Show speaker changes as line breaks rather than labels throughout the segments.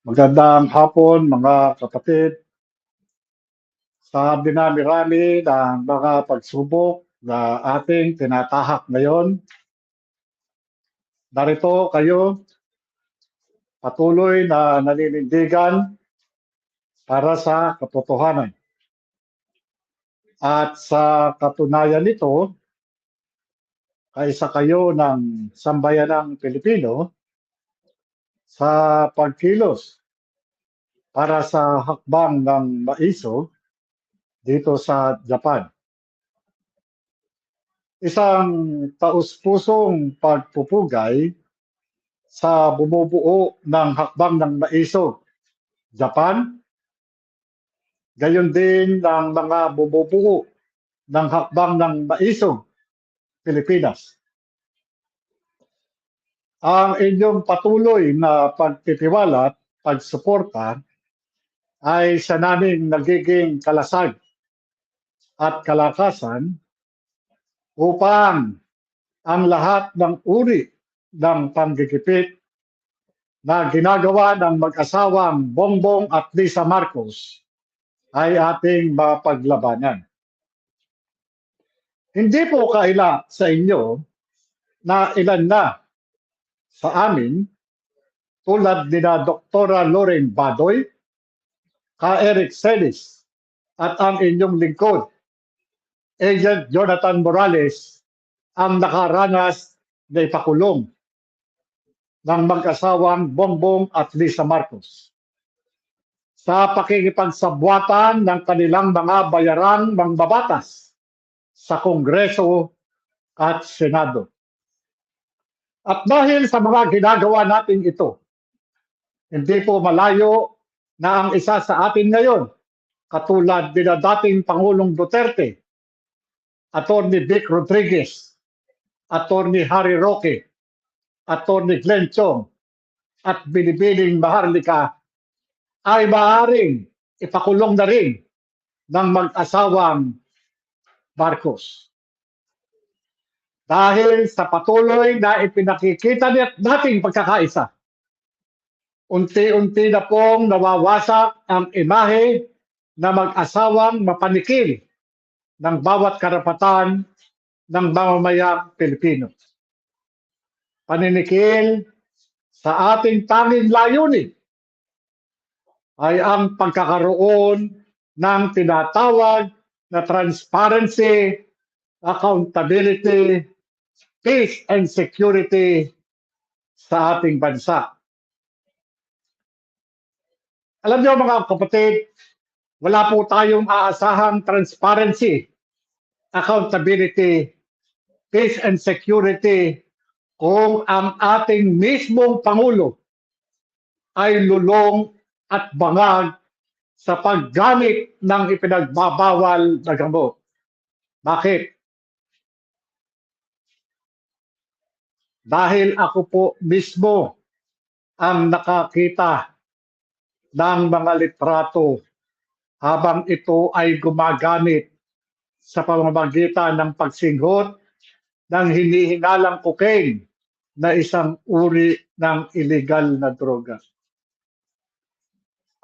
Magandang hapon mga kapatid. Sa dinami-rami ng mga pagsubok na ating tinatahak ngayon, narito kayo patuloy na naninindigan para sa katotohanan. At sa katunayan nito, kaisa kayo ng sambayanang Pilipino sa pagkilos para sa hakbang ng maisog dito sa Japan. Isang taus-pusong pagpupugay sa bumubuo ng hakbang ng maisog Japan, gayon din ng mga bumubuo ng hakbang ng maisog Pilipinas. Ang inyong patuloy na pagtitiwala at pagsuporta ay sa naming nagiging kalasag at kalakasan upang ang lahat ng uri ng panggigipit na ginagawa ng mag-asawang Bongbong at Lisa Marcos ay ating mapaglabanan. Hindi po kaila sa inyo na ilan na sa amin tulad ni na Dr. Loren Badoy, ka Eric Celis at ang inyong lingkod, Agent Jonathan Morales, ang nakaranas na ipakulong ng mag-asawang Bongbong at Lisa Marcos sa pakikipagsabwatan ng kanilang mga bayarang mangbabatas sa Kongreso at Senado. At dahil sa mga ginagawa natin ito, hindi po malayo na ang isa sa atin ngayon, katulad ni dating Pangulong Duterte, Atty. Vic Rodriguez, Atty. Harry Roque, Atty. Glenn Chong, at Binibining Maharlika ay maaaring ipakulong na rin ng mag-asawang Marcos. Dahil sa patuloy na ipinakikita nating pagkakaisa, unti-unti na pong nawawasak ang imahe na mag-asawang mapanikil ng bawat karapatan ng mamamayang Pilipino. Paninikil sa ating tanging layunin ay ang pagkakaroon ng tinatawag na transparency, accountability, peace and security sa ating bansa. Alam niyo mga kapatid, wala po tayong aasahang transparency, accountability, peace and security kung ang ating mismong Pangulo ay lulong at bangag sa paggamit ng ipinagbabawal na gamot. Bakit? Dahil ako po mismo ang nakakita ng mga litrato habang ito ay gumagamit sa pamamagitan ng pagsinghot ng hinihingalang cocaine na isang uri ng illegal na droga.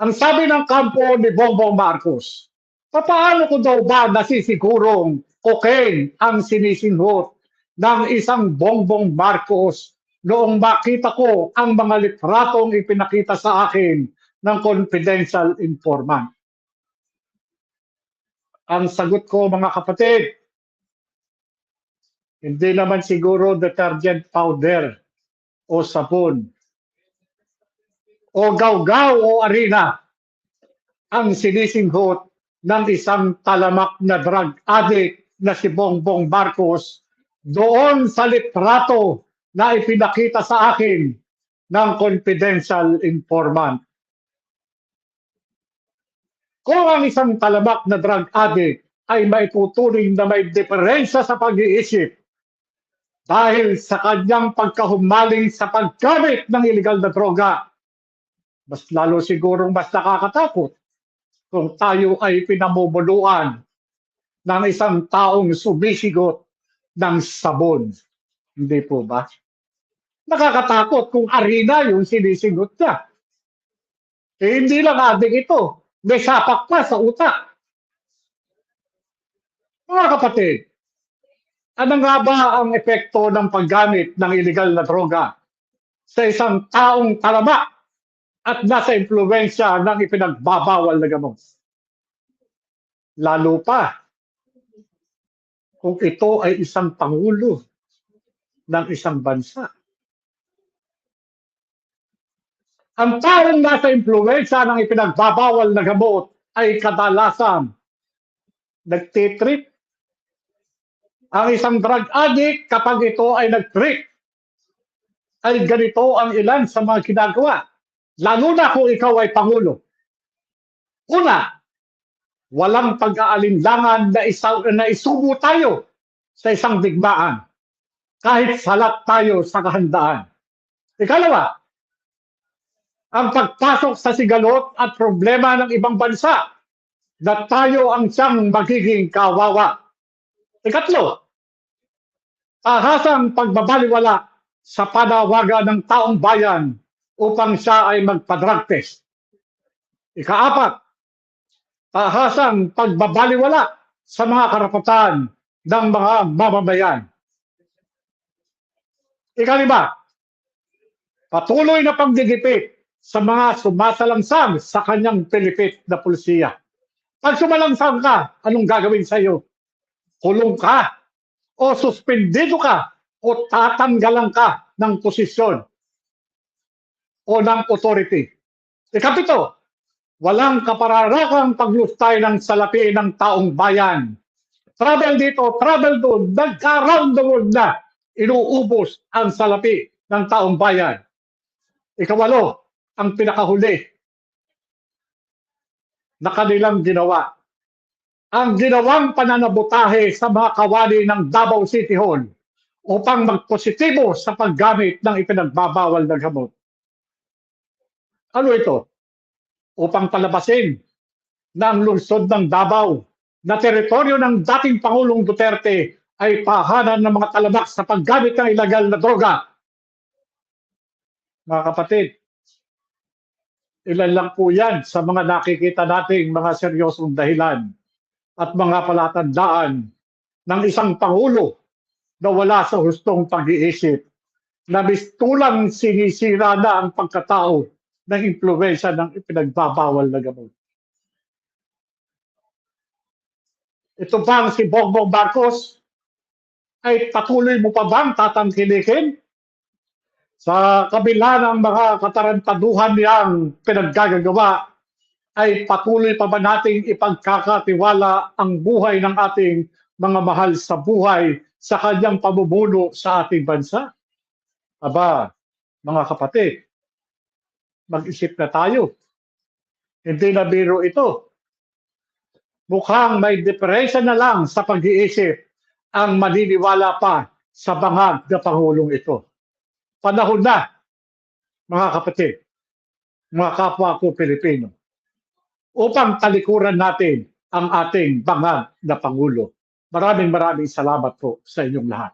Ang sabi ng kampo ni Bongbong Marcos, paano ko daw ba nasisigurong cocaine ang sinisinghot ng isang Bongbong Marcos noong makita ko ang mga litratong ipinakita sa akin ng confidential informant? Ang sagot ko mga kapatid, hindi naman siguro detergent powder o sabon o gawgaw o arena ang sinisinghot ng isang talamak na drug addict na si Bongbong Marcos doon sa litrato na ipinakita sa akin ng confidential informant. Kung ang isang talamak na drug addict ay maituturing na may diferensya sa pag-iisip dahil sa kanyang pagkahumaling sa paggamit ng illegal na droga, mas lalo sigurong mas nakakatakot kung tayo ay pinamumuluan ng isang taong sumisigot ng sabon. Hindi po ba? Nakakatakot kung arena yung sinisigot niya. hindi lang adik ito, may sapak pa sa utak. Mga kapatid, ano nga ba ang epekto ng paggamit ng illegal na droga sa isang taong talamak at nasa impluwensya ng ipinagbabawal na gamot? Lalo pa kung ito ay isang pangulo ng isang bansa. Ang taong nasa impluwensya ng ipinagbabawal na gamot ay kadalasan nagtitrip. Ang isang drug addict, kapag ito ay nag-trip, ay ganito ang ilan sa mga ginagawa. Lalo na kung ikaw ay pangulo. Una, walang pag-aalinlangan na isubo tayo sa isang digmaan kahit salat tayo sa kahandaan. Ikalawa, ang pagpasok sa sigalot at problema ng ibang bansa na tayo ang siyang magiging kawawa. Ikatlo, ahasang pagbabaliwala sa panawagan ng taong bayan upang siya ay magpa-drug test. Ikaapat, ahasang pagbabaliwala sa mga karapatan ng mga mamamayan. Ikalima, patuloy na pagdigipit sa mga sumasalangsang sa kanyang pilipit na pulisiya. Pag sumalangsang ka, anong gagawin sa iyo? Kulong ka o suspendido ka o tatanggalan ka ng posisyon o ng authority. Ikapito, walang kapararakang paglustay ng salapi ng taong bayan. Travel dito, travel doon, nagka-round the world na inuubos ang salapi ng taong bayan. Ikawalo, ang pinakahuli na kanilang ginawa. Ang ginawang pananabotahe sa mga kawani ng Davao City Hall upang magpositibo sa paggamit ng ipinagbabawal na gamot. Ano ito? Upang palabasin na ang lungsod ng Davao na teritoryo ng dating Pangulong Duterte ay pahanan ng mga talamak sa paggamit ng ilegal na droga. Mga kapatid, ilan lang po yan sa mga nakikita nating mga seryosong dahilan at mga palatandaan ng isang Pangulo na wala sa hustong pag-iisip, na mistulang sinisira na ang pagkatao ng impluwensya ng ipinagbabawal na gamot. Ito bang si Bongbong Marcos ay patuloy mo pa bang tatangkilikin? Sa kabila ng mga katarantaduhan niyang pinaggagawa, ay patuloy pa ba nating ipagkakatiwala ang buhay ng ating mga mahal sa buhay sa kanyang pamumuno sa ating bansa? Aba, mga kapatid, mag-isip na tayo. Hindi na biro ito. Mukhang may diferensya na lang sa pag-iisip ang maniniwala pa sa bangag na Pangulong ito. Panahon na, mga kapatid, mga kapwa ko Pilipino, upang talikuran natin ang ating bangag na Pangulo. Maraming salamat po sa inyong lahat.